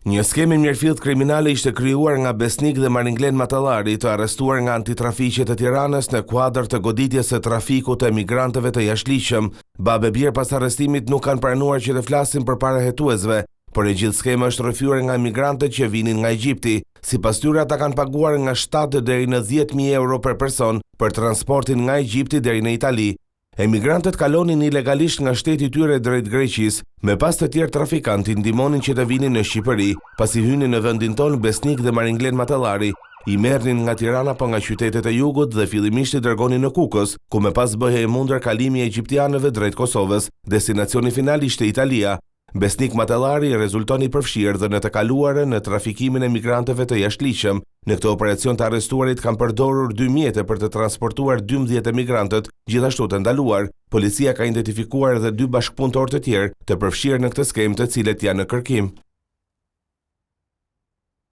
Një skemë mirëfillt kriminale ishte krijuar nga Besnik dhe Maringlen Matallari, të arrestuar nga antitrafiqet e Tiranës në kuadër të goditjes së trafikut të emigrantëve të jashtëligjshëm. Babë birë pas arrestimit nuk kanë pranuar që të flasin përpara hetuesve, por e gjithë skema është rrëfyer nga emigrantët që vinin nga Egjipti. Sipas tyre, ata kanë paguar nga 7 deri në 10.000 euro për person për transportin nga Egjipti deri në Itali. Emigrantët kalonin ilegalisht nga shteti i tyre drejt Greqisë, me pas të tjerë trafikantë ndihmonin që të vinin në Shqipëri, pasi hynin në vendin tonë Besnik dhe Maringlen Matallari, i merrnin nga Tirana pa nga qytetet e jugut dhe fillimisht i dërgonin në Kukës, ku me pas bëhej e mundur kalimi i egjiptianëve drejt Kosovës. Destinacioni final ishte Italia. Besnik Matallari rezulton i përfshirë dhe në të kaluarën në trafikimin e migrantëve të jashtëligjshëm. Në këtë operacion të arrestuarit kanë përdorur 2 mjete për të transportuar 12 emigrantët, gjithashtu të ndaluar. Policia ka identifikuar edhe 2 bashkëpunëtorë të tjerë të përfshirë në këtë skemë, të cilët janë në kërkim.